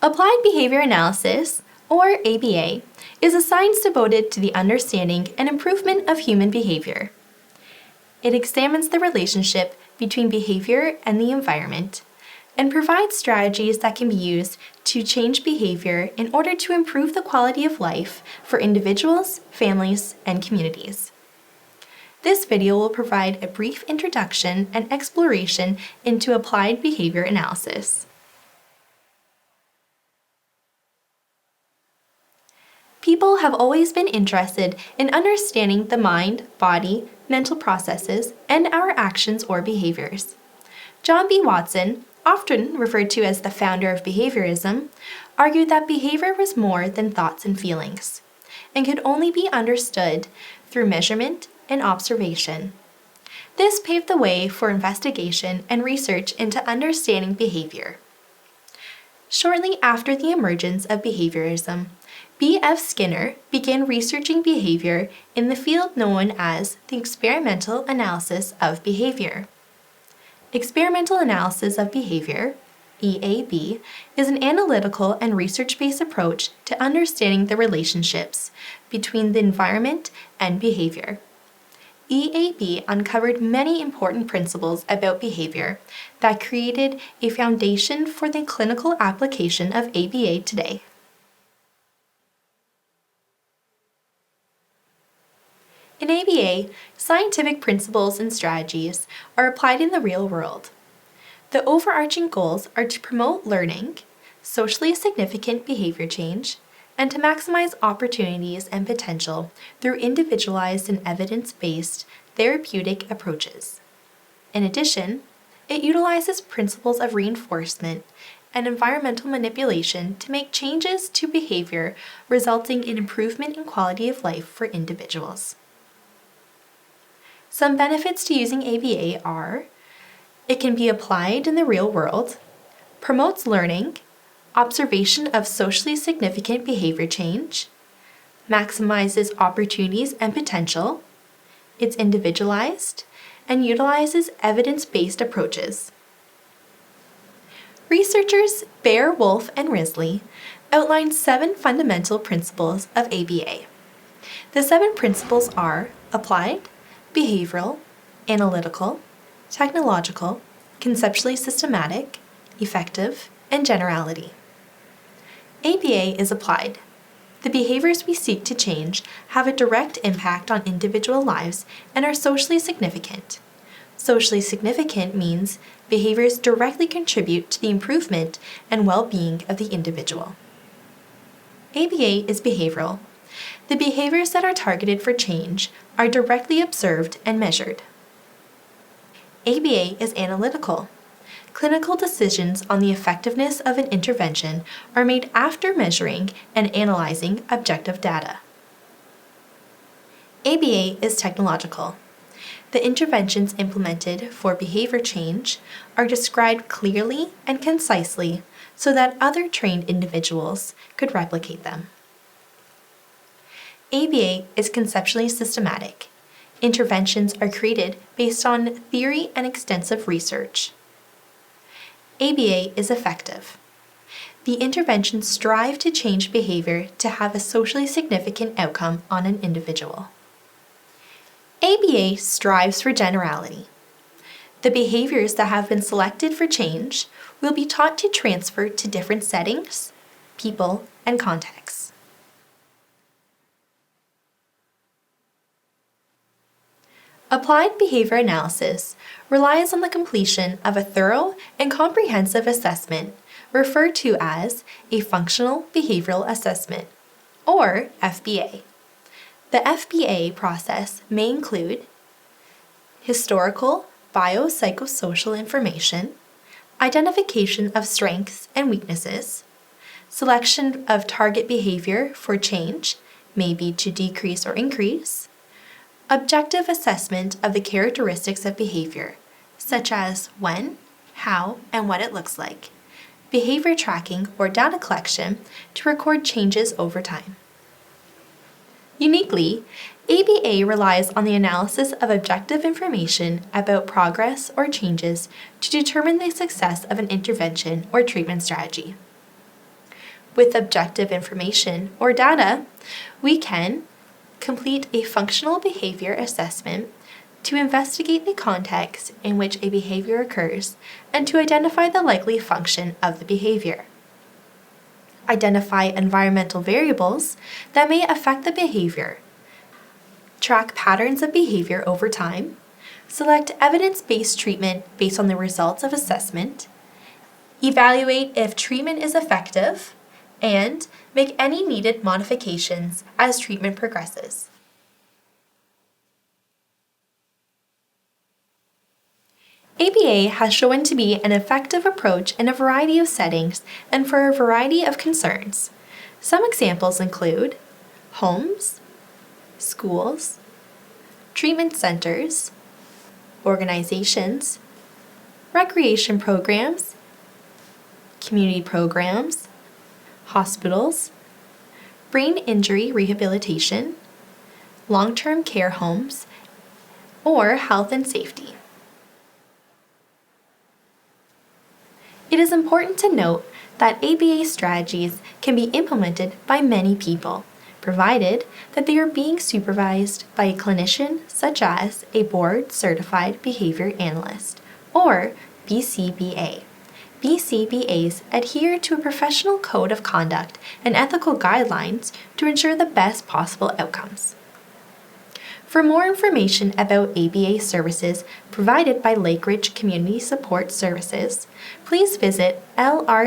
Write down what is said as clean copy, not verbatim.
Applied Behavior Analysis, or ABA, is a science devoted to the understanding and improvement of human behavior. It examines the relationship between behavior and the environment and provides strategies that can be used to change behavior in order to improve the quality of life for individuals, families, and communities. This video will provide a brief introduction and exploration into applied behavior analysis. People have always been interested in understanding the mind, body, mental processes, and our actions or behaviors. John B. Watson, often referred to as the founder of behaviorism, argued that behavior was more than thoughts and feelings, and could only be understood through measurement and observation. This paved the way for investigation and research into understanding behavior. Shortly after the emergence of behaviorism, B.F. Skinner began researching behavior in the field known as the experimental analysis of behavior. Experimental analysis of behavior, EAB, is an analytical and research-based approach to understanding the relationships between the environment and behavior. EAB uncovered many important principles about behavior that created a foundation for the clinical application of ABA today. In ABA, scientific principles and strategies are applied in the real world. The overarching goals are to promote learning, socially significant behavior change, and to maximize opportunities and potential through individualized and evidence-based therapeutic approaches. In addition, it utilizes principles of reinforcement and environmental manipulation to make changes to behavior, resulting in improvement in quality of life for individuals. Some benefits to using ABA are: it can be applied in the real world, promotes learning, observation of socially significant behavior change, maximizes opportunities and potential, it's individualized, and utilizes evidence-based approaches. Researchers Bear, Wolf, and Risley outlined 7 fundamental principles of ABA. The 7 principles are applied, behavioral, analytical, technological, conceptually systematic, effective, and generality. ABA is applied. The behaviors we seek to change have a direct impact on individual lives and are socially significant. Socially significant means behaviors directly contribute to the improvement and well-being of the individual. ABA is behavioral. The behaviors that are targeted for change are directly observed and measured. ABA is analytical. Clinical decisions on the effectiveness of an intervention are made after measuring and analyzing objective data. ABA is technological. The interventions implemented for behavior change are described clearly and concisely so that other trained individuals could replicate them. ABA is conceptually systematic. Interventions are created based on theory and extensive research. ABA is effective. The interventions strive to change behavior to have a socially significant outcome on an individual. ABA strives for generality. The behaviors that have been selected for change will be taught to transfer to different settings, people, and contexts. Applied behavior analysis relies on the completion of a thorough and comprehensive assessment referred to as a functional behavioral assessment, or FBA. The FBA process may include historical biopsychosocial information, identification of strengths and weaknesses, selection of target behavior for change, maybe to decrease or increase, objective assessment of the characteristics of behavior, such as when, how, and what it looks like, behavior tracking or data collection to record changes over time. Uniquely, ABA relies on the analysis of objective information about progress or changes to determine the success of an intervention or treatment strategy. With objective information or data, we can complete a functional behavior assessment to investigate the context in which a behavior occurs and to identify the likely function of the behavior. Identify environmental variables that may affect the behavior. Track patterns of behavior over time. Select evidence-based treatment based on the results of assessment. Evaluate if treatment is effective, and make any needed modifications as treatment progresses. ABA has shown to be an effective approach in a variety of settings and for a variety of concerns. Some examples include homes, schools, treatment centers, organizations, recreation programs, community programs, hospitals, brain injury rehabilitation, long-term care homes, or health and safety. It is important to note that ABA strategies can be implemented by many people, provided that they are being supervised by a clinician such as a board-certified behavior analyst, or BCBA. BCBAs adhere to a professional code of conduct and ethical guidelines to ensure the best possible outcomes. For more information about ABA services provided by Lakeridge Community Support Services, please visit lrcss.com.